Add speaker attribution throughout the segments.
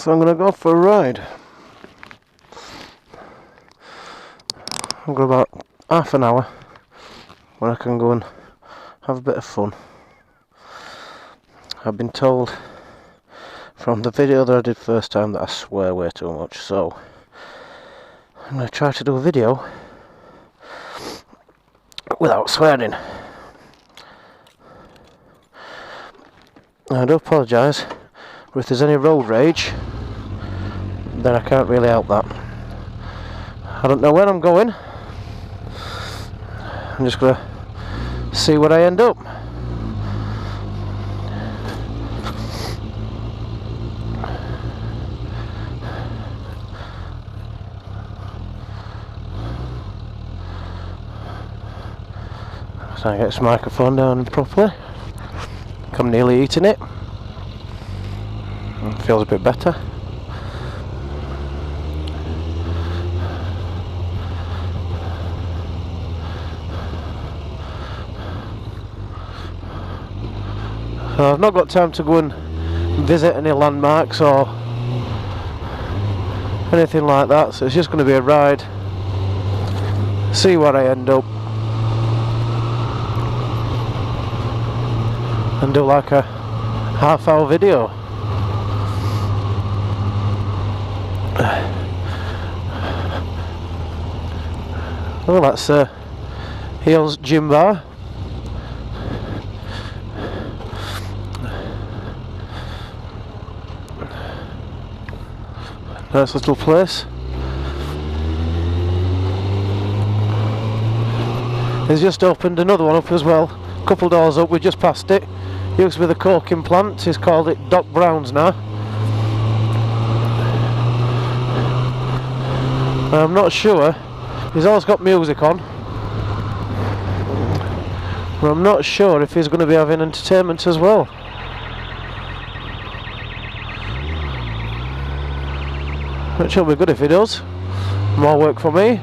Speaker 1: So I'm going to go for a ride. I've got about half an hour where I can go and have a bit of fun. I've been told from the video that I did first time that I swear way too much, so I'm going to try to do a video without swearing. I do apologise, but if there's any road rage, then I can't really help that. I don't know where I'm going. I'm just going to see where I end up. Try and get this microphone down properly. I'm nearly eating it. It feels a bit better. So I've not got time to go and visit any landmarks or anything like that, so it's just going to be a ride, see where I end up, and do like a half-hour video. Oh, that's Heels Gym Bar. Nice little place. He's just opened another one up as well. A couple doors up, we just passed it. Used to be the coking plant, he's called it Doc Brown's now. I'm not sure, he's always got music on, but I'm not sure if he's going to be having entertainment as well. Which will be good if he does. More work for me.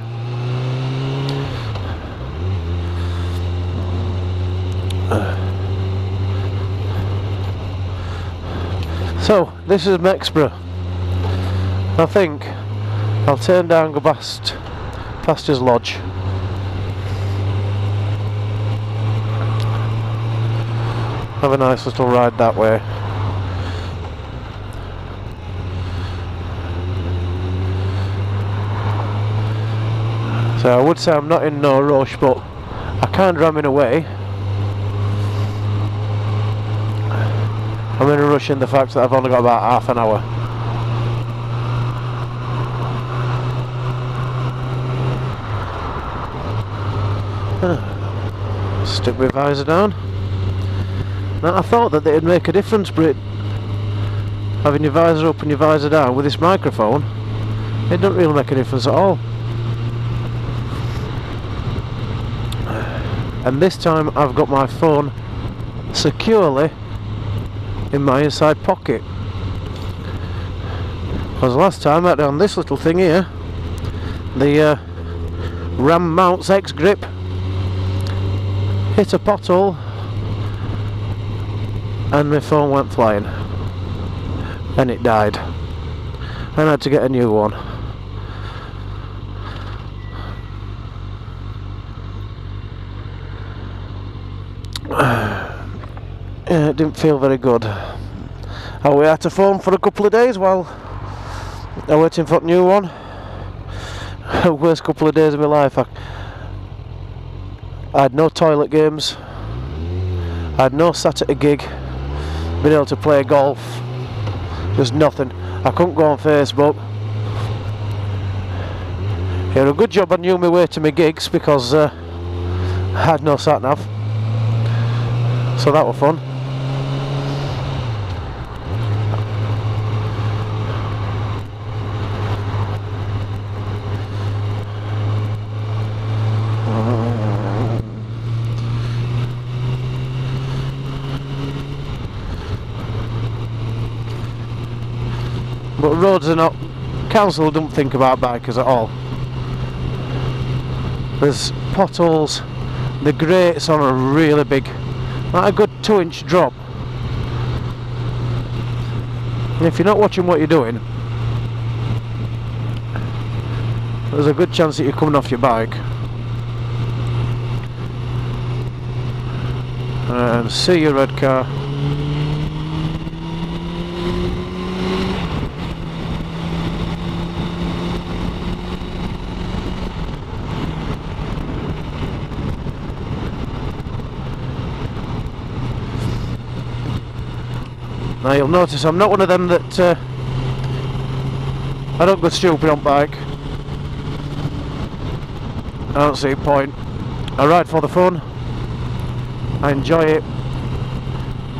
Speaker 1: So, this is Mexborough. I think I'll turn down and go past his lodge. Have a nice little ride that way. So I would say I'm not in no rush, but I can't ram in away. I'm in a rush in the fact that I've only got about half an hour. Stick my visor down. Now I thought that it'd make a difference, but having your visor up and your visor down with this microphone, it doesn't really make a difference at all. And this time I've got my phone securely in my inside pocket. Because last time I had it on this little thing here, the Ram Mounts X Grip, hit a pothole and my phone went flying and it died, and I had to get a new one. Yeah, it didn't feel very good. I was out of phone for a couple of days while I'm waiting for a new one. Worst couple of days of my life. I had no toilet games, I had no sat at a gig, been able to play golf, just nothing. I couldn't go on Facebook. It was a good job I knew my way to my gigs because I had no sat nav, so that was fun. But roads are not, council don't think about bikers at all. There's potholes, the grates on a really big, like a good 2-inch drop. If you're not watching what you're doing, there's a good chance that you're coming off your bike. And see your red car. Now you'll notice I'm not one of them that I don't go stupid on bike. I don't see a point. I ride for the fun. I enjoy it.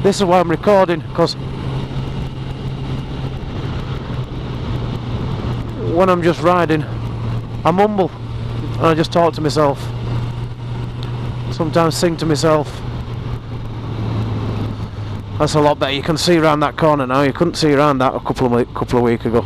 Speaker 1: This is why I'm recording, because when I'm just riding, I'm humble and I just talk to myself. Sometimes sing to myself. That's a lot better. You can see around that corner now. You couldn't see around that a couple of weeks ago.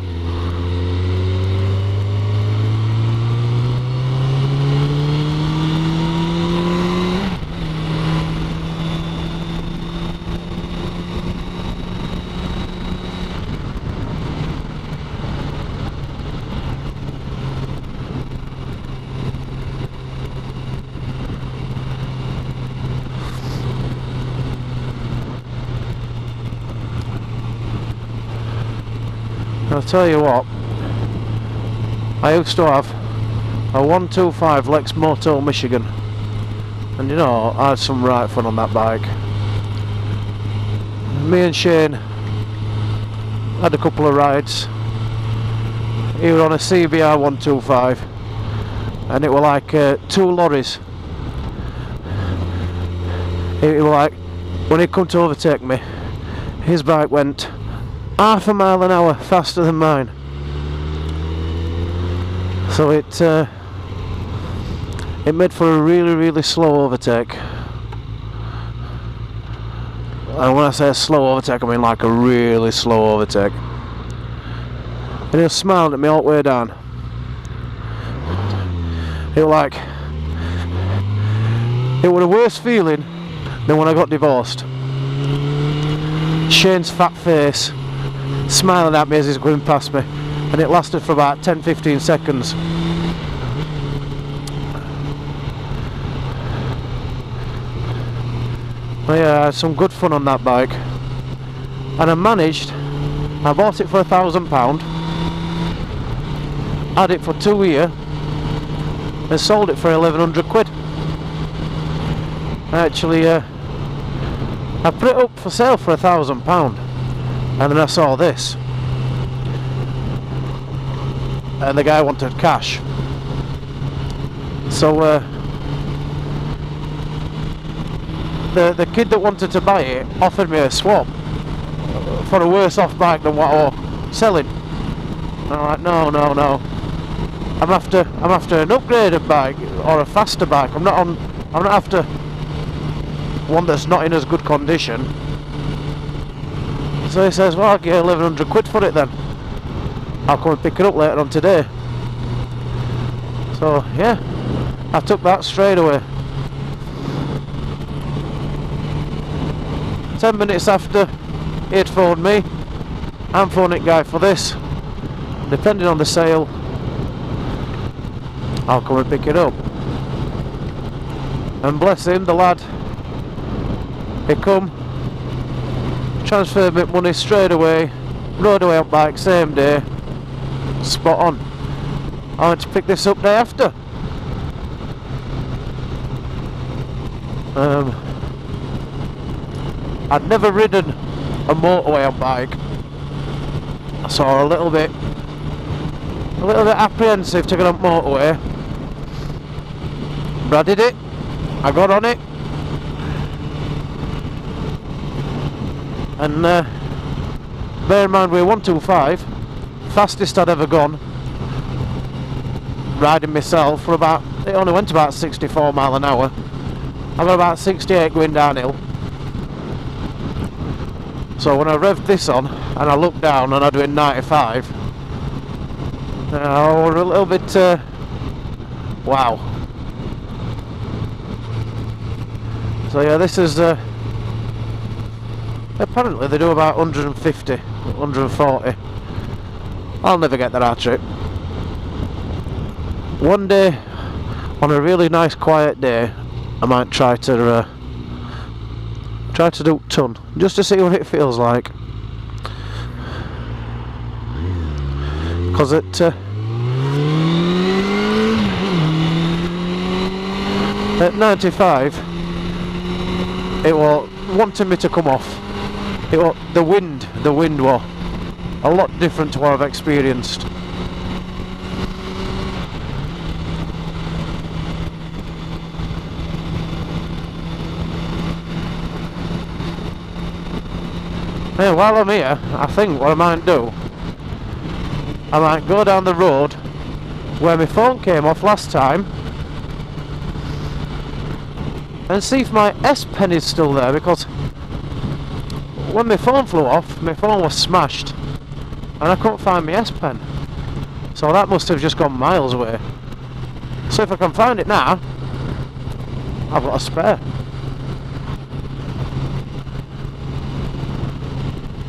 Speaker 1: I'll tell you what, I used to have a 125 Lex Moto Michigan, and you know, I had some right fun on that bike. Me and Shane had a couple of rides. He was on a CBR 125 and it were like 2 lorries. It was like, when he come to overtake me, his bike went half a mile an hour faster than mine. So it made for a really slow overtake. And when I say a slow overtake, I mean like a really slow overtake. And he was smiling at me all the way down. It was like, it was a worse feeling than when I got divorced. Shane's fat face smiling at me as he's going past me, and it lasted for about 10-15 seconds. But yeah, I had some good fun on that bike, and I bought it for £1,000, had it for 2 years and sold it for 1,100 quid. Actually, I put it up for sale for £1,000, and then I saw this, and the guy wanted cash. So the kid that wanted to buy it offered me a swap for a worse off bike than what I was selling. And I'm like, no. I'm after an upgraded bike or a faster bike. I'm not after one that's not in as good condition. So he says, well, I'll get 1,100 quid for it then. I'll come and pick it up later on today. So yeah, I took that straight away. 10 minutes after he'd phoned me, I'm phoning guy for this. Depending on the sale, I'll come and pick it up. And bless him, the lad, he come, transferred me money straight away, rode away on bike same day, spot on. I went to pick this up day after. I'd never ridden a motorway on bike, so a little bit apprehensive to get on motorway. But I did it. I got on it, and bear in mind we're 125, fastest I'd ever gone riding myself for about, it only went about 64 mile an hour. I'm about 68 going downhill. So when I revved this on and I looked down and I'm doing 95, I was a little bit wow. So yeah, this is Apparently they do about 150, 140. I'll never get that R-trip. One day, on a really nice quiet day, I might try to do ton, just to see what it feels like. Because at 95, it was wanting me to come off. It was the wind was a lot different to what I've experienced. Hey, while I'm here, I think what I might do, I might go down the road where my phone came off last time and see if my S Pen is still there, because when my phone flew off, my phone was smashed and I couldn't find my S Pen, so that must have just gone miles away. So if I can find it now, I've got a spare.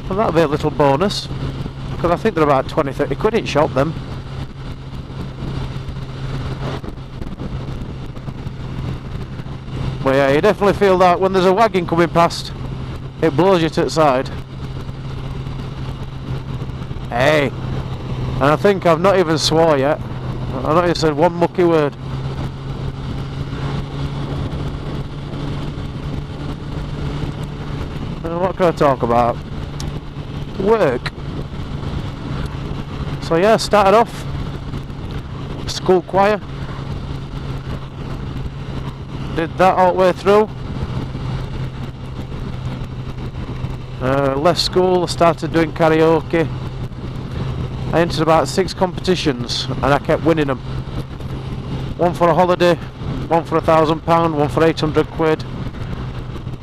Speaker 1: And that'll be a little bonus, because I think they're about 20-30 quid in shop them. But yeah, you definitely feel that when there's a wagon coming past, it blows you to the side. Hey, and I think I've not even swore yet. I've not even said one mucky word. What can I talk about? Work. So yeah, started off school choir. Did that all the way through. Left school, started doing karaoke. I entered about 6 competitions and I kept winning them. One for a holiday, one for £1,000, one for 800 quid.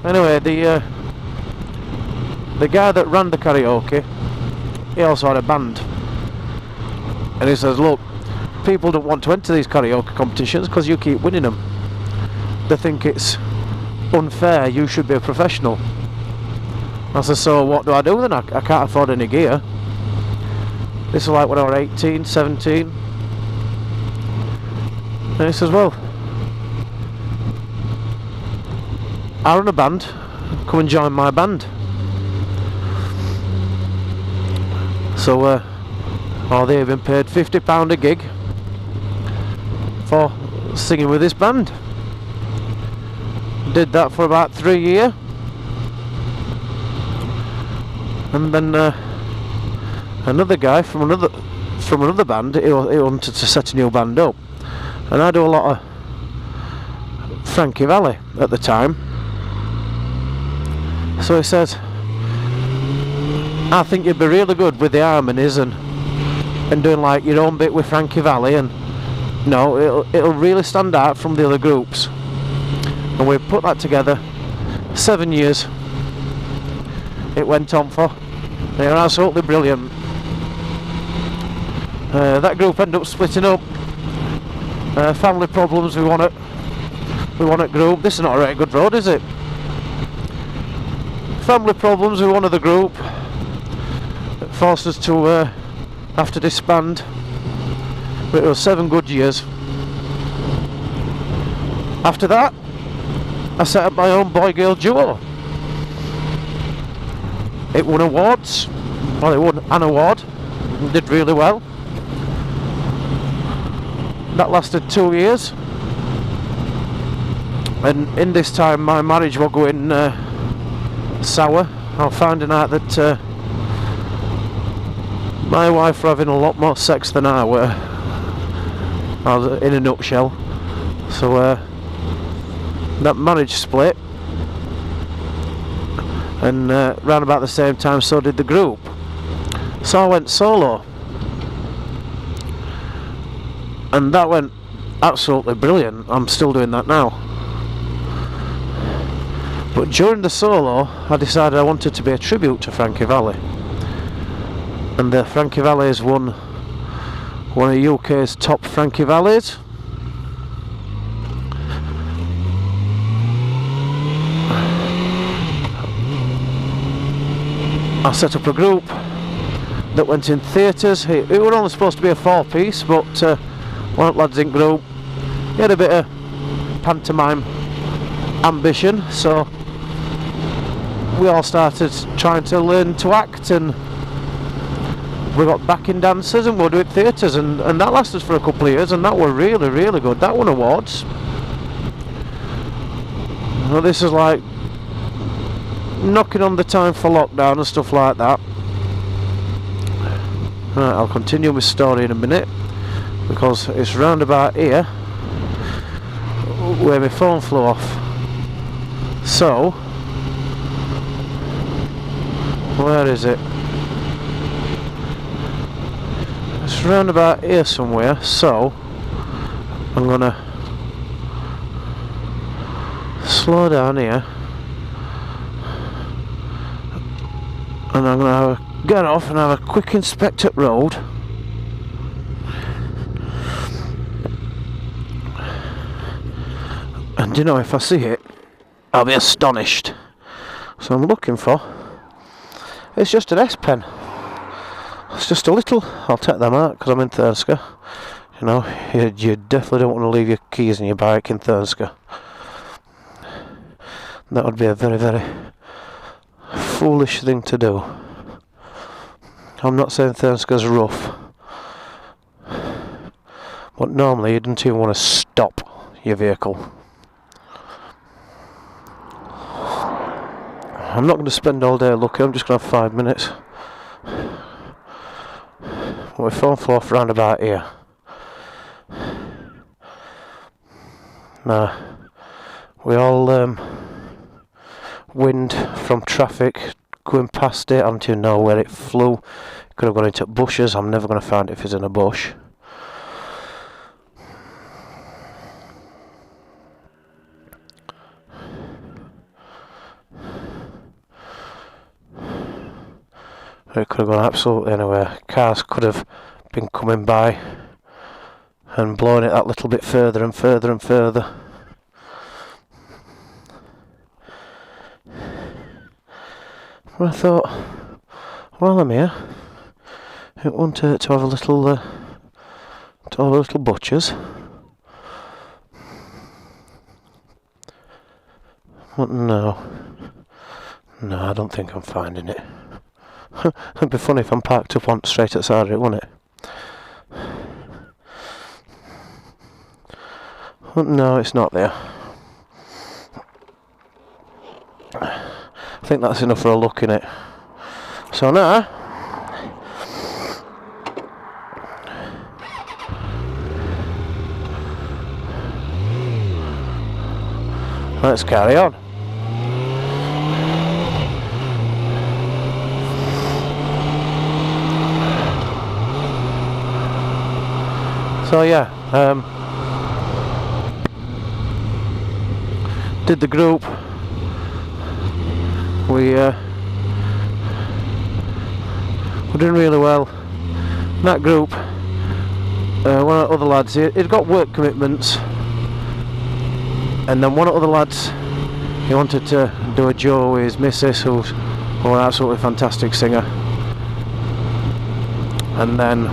Speaker 1: Anyway, the guy that ran the karaoke, he also had a band. And he says, look, people don't want to enter these karaoke competitions because you keep winning them. They think it's unfair, you should be a professional. I said, so what do I do then? I can't afford any gear. This is like when I was 18, 17. And he says, well, I run a band, come and join my band. So, they've been paid £50 a gig for singing with this band. Did that for about 3 years. And then another guy from another band, he wanted to set a new band up, and I do a lot of Frankie Valli at the time. So he says, I think you'd be really good with the harmonies and doing like your own bit with Frankie Valli, and it'll really stand out from the other groups. And we put that together. 7 years it went on for. They were absolutely brilliant. That group ended up splitting up. Family problems. We won it group. This is not a very good road, is it? Family problems. We won the group. It forced us to have to disband. But it was 7 good years. After that, I set up my own boy-girl duo. It won awards. Well, it won an award. It did really well. That lasted 2 years. And in this time, my marriage was going sour. I was finding out that my wife was having a lot more sex than I were. In a nutshell. So that marriage split. And round about the same time, so did the group. So I went solo, and that went absolutely brilliant. I'm still doing that now. But during the solo, I decided I wanted to be a tribute to Frankie Valli, and the Frankie Vallis won one of UK's top Frankie Vallis. I set up a group that went in theatres. It was only supposed to be a 4-piece, but one of the lads in group, he had a bit of pantomime ambition, so we all started trying to learn to act, and we got backing dancers and we were doing theatres, and that lasted for a couple of years, and that were really, really good. That won awards. Well, this is like knocking on the time for lockdown and stuff like that. Right, I'll continue my story in a minute, because it's round about here where my phone flew off. So, where is it? It's round about here somewhere, so I'm gonna slow down here and I'm gonna get off and have a quick inspect at road. And you know, if I see it, I'll be astonished. So I'm looking for, it's just an S Pen. It's just a little, I'll take them out because I'm in Thirska. You know, you definitely don't want to leave your keys in your bike in Thirska. That would be a very, very foolish thing to do. I'm not saying Thirska's rough, but normally you don't even want to stop your vehicle. I'm not going to spend all day looking, I'm just going to have 5 minutes. We're phone off round about here. Now, we all wind from traffic going past it. I don't even know where it flew. Could have gone into bushes. I'm never going to find it if it's in a bush. It could have gone absolutely anywhere. Cars could have been coming by and blowing it that little bit further and further and further. But I thought, while I'm here, it won't hurt to have a little butchers. But no, I don't think I'm finding it. It'd be funny if I'm parked up on straight outside of it, wouldn't it? But no, it's not there. I think that's enough for a look in it. So now, let's carry on. So yeah, did the group. We're doing really well. In that group, one of the other lads, he'd got work commitments, and then one of the other lads, he wanted to do a duo with his missus, who's an absolutely fantastic singer. And then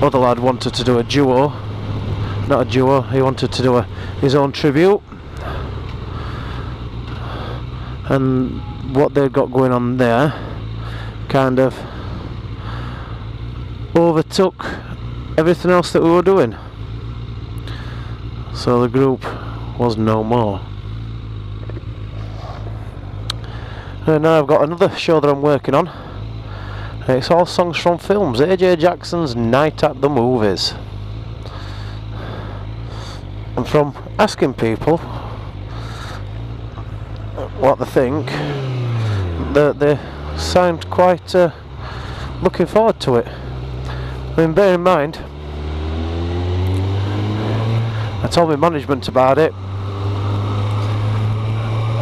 Speaker 1: other lad wanted to do a duo, not a duo, he wanted to do his own tribute. And what they've got going on there kind of overtook everything else that we were doing. So the group was no more. And now I've got another show that I'm working on. It's all songs from films. AJ Jackson's Night at the Movies. And from asking people what they think, they sound quite looking forward to it. I mean, bear in mind, I told my management about it,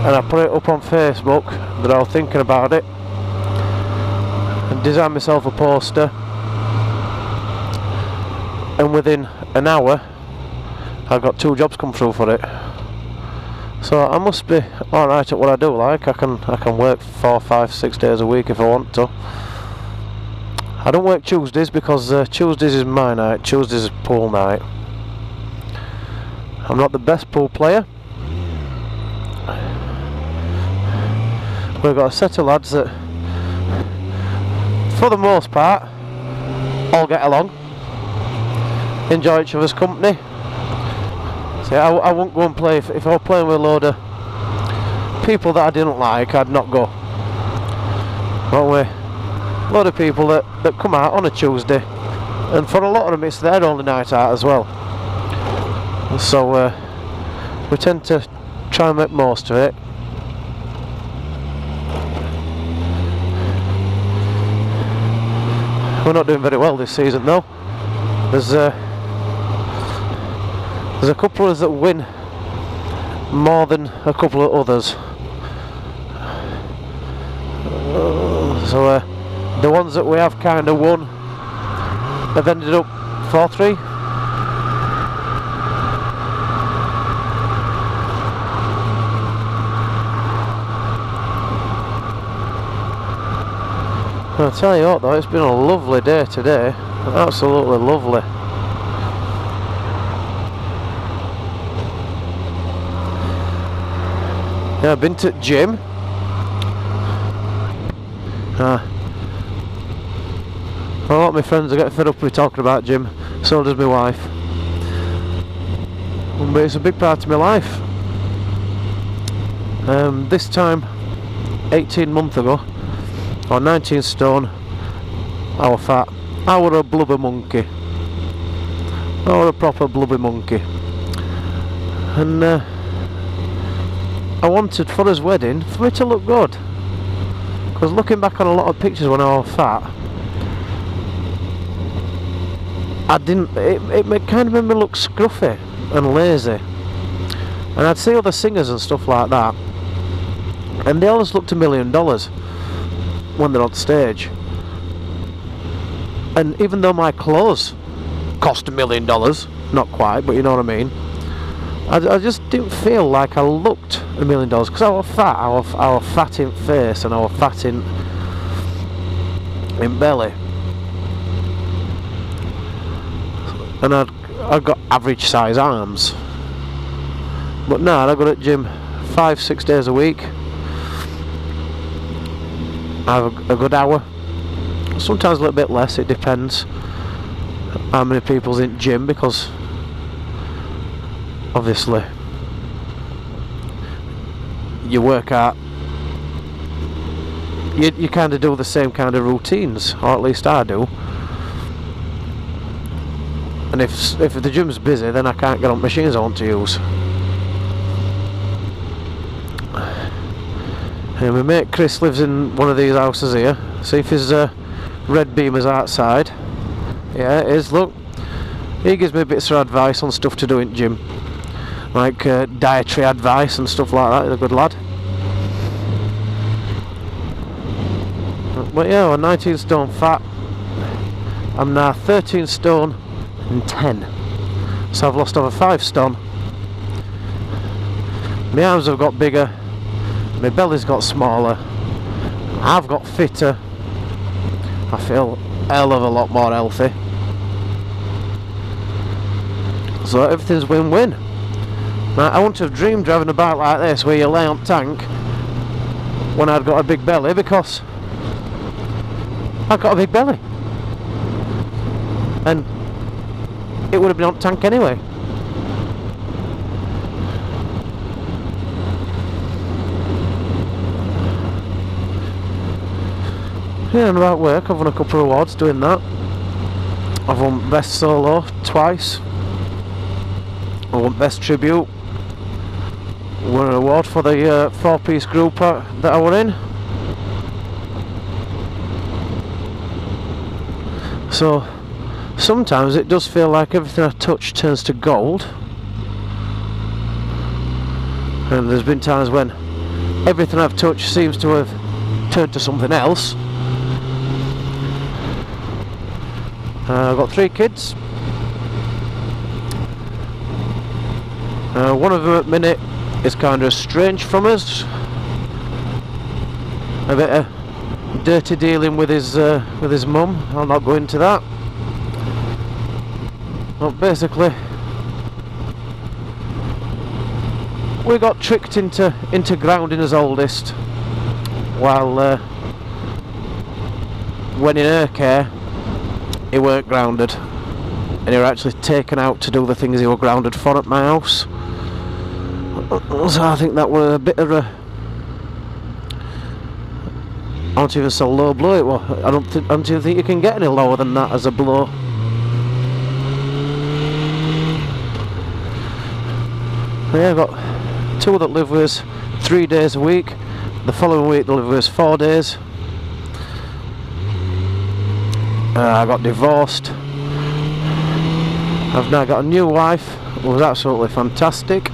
Speaker 1: and I put it up on Facebook that I was thinking about it, and designed myself a poster, and within an hour I got 2 jobs come through for it. So I must be alright at what I do. Like I can work 4, 5, 6 days a week if I want to. I don't work Tuesdays because Tuesdays is my night. Tuesdays is pool night. I'm not the best pool player. We've got a set of lads that, for the most part, all get along, enjoy each other's company. See, I won't go and play if I were playing with a load of people that I didn't like. I'd not go. But we're a lot of people that come out on a Tuesday, and for a lot of them it's their only night out as well. So we tend to try and make most of it. We're not doing very well this season though. There's a couple of us that win more than a couple of others. So the ones that we have kind of won have ended up 4-3. I'll tell you what though, it's been a lovely day today. Absolutely lovely. Yeah, I've been to the gym. A lot of my friends are getting fed up with talking about gym. So does my wife. But it's a big part of my life. This time, 18 months ago, or 19 stone, I was fat. I were a blubber monkey. I were a proper blubber monkey. And I wanted for his wedding for me to look good. Because looking back on a lot of pictures when I was fat, I didn't. It kind of made me look scruffy and lazy. And I'd see other singers and stuff like that, and they always looked $1 million when they're on stage. And even though my clothes cost $1 million, not quite, but you know what I mean, I just didn't feel like I looked $1 million because I was fat. I was fat in face and I was fat in belly, and I'd got average size arms. But now I go to the gym 5-6 days a week. I have a good hour, sometimes a little bit less, it depends how many people's in gym, because obviously you work out, you kind of do the same kind of routines, or at least I do. And if the gym's busy, then I can't get on machines I want to use. And my mate Chris lives in one of these houses here. See if his red beamer's outside. Yeah, it is, look. He gives me bits of advice on stuff to do in gym, like dietary advice and stuff like that. He's a good lad. But yeah, I'm 19 stone fat. I'm now 13 stone and 10. So I've lost over 5 stone. My arms have got bigger. My belly's got smaller. I've got fitter. I feel a hell of a lot more healthy. So everything's win-win. Now, I wouldn't have dreamed driving a bike like this where you lay on tank when I'd got a big belly, because I've got a big belly. And it would have been on tank anyway. Yeah, and about work, I've won a couple of awards doing that. I've won Best Solo twice. I won Best Tribute. Won an award for the 4-piece group that I were in. So sometimes it does feel like everything I touch turns to gold. And there's been times when everything I've touched seems to have turned to something else. I've got 3 kids. One of them at minute is kind of estranged from us. A bit of dirty dealing with his mum. I'll not go into that. But basically, we got tricked into grounding his oldest, while when in her care, he weren't grounded, and he were actually taken out to do the things he were grounded for at my house. So I think that was a bit of a, I don't even say low blow it was. I don't even think you can get any lower than that as a blow. Yeah, I've got two that live with us 3 days a week. The following week they live with us 4 days. I got divorced. I've now got a new wife. It was absolutely fantastic.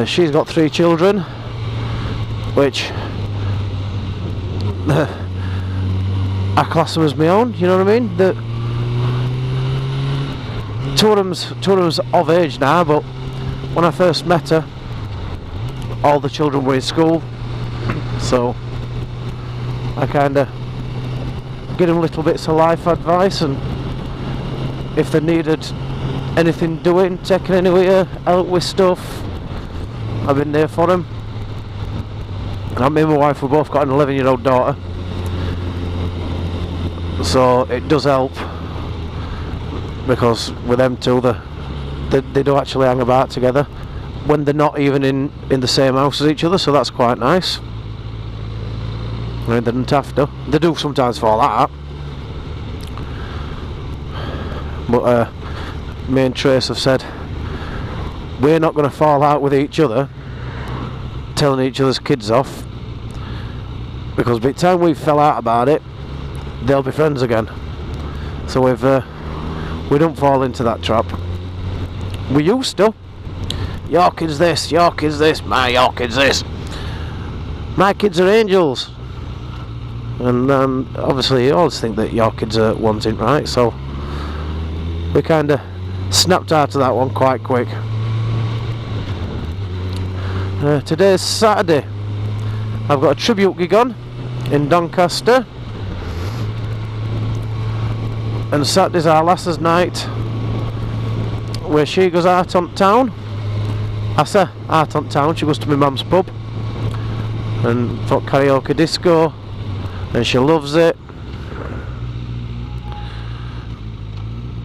Speaker 1: She's got 3 children, which I class them as my own, you know what I mean? Two of them's of age now, but when I first met her, all the children were in school, so I kind of give them little bits of life advice, and if they needed anything doing, taking anywhere, help with stuff, I've been there for them. And me and my wife, we both got an 11-year-old daughter, so it does help, because with them two, they do actually hang about together when they're not even in the same house as each other, so that's quite nice. I mean, they didn't have to. They do sometimes fall out, but me and Trace have said we're not going to fall out with each other telling each other's kids off, because by the time we fell out about it, they'll be friends again. So we don't fall into that trap. We used to. Your kid's this, your kid's this, your kid's this. My kids are angels. And obviously you always think that your kids are wanting, right? So we kind of snapped out of that one quite quick. Today's Saturday. I've got a tribute gig on in Doncaster, and Saturday's our lasses night, where she goes out on town. I say out on town, she goes to my mum's pub and for karaoke disco, and she loves it.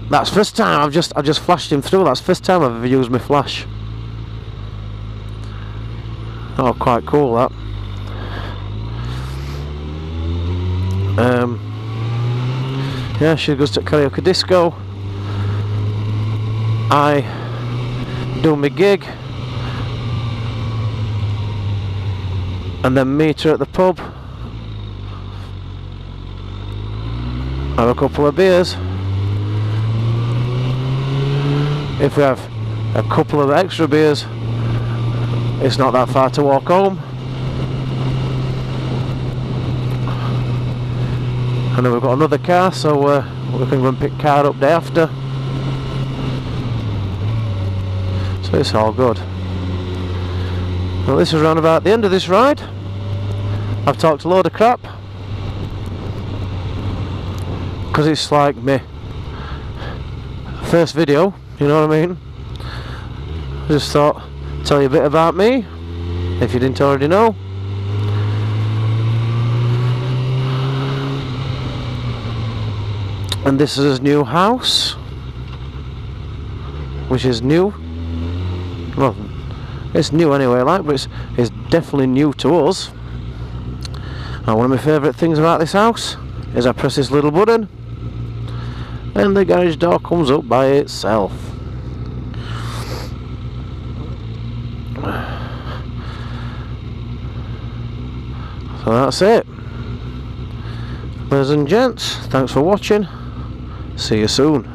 Speaker 1: That's first time I've just flashed him through. That's first time I've ever used my flash. Oh, quite cool that. Yeah, she goes to karaoke disco. I do my gig and then meet her at the pub, have a couple of beers. If we have a couple of extra beers, it's not that far to walk home. And then we've got another car, so we can go and pick car up day after. So it's all good. Well, this is around about the end of this ride. I've talked a load of crap, because it's like me first video, you know what I mean? I just thought, tell you a bit about me, if you didn't already know. And this is his new house, which is new. Well, it's new anyway, like, but it's definitely new to us. And one of my favourite things about this house is I press this little button and the garage door comes up by itself. So that's it. Ladies and gents, thanks for watching. See you soon.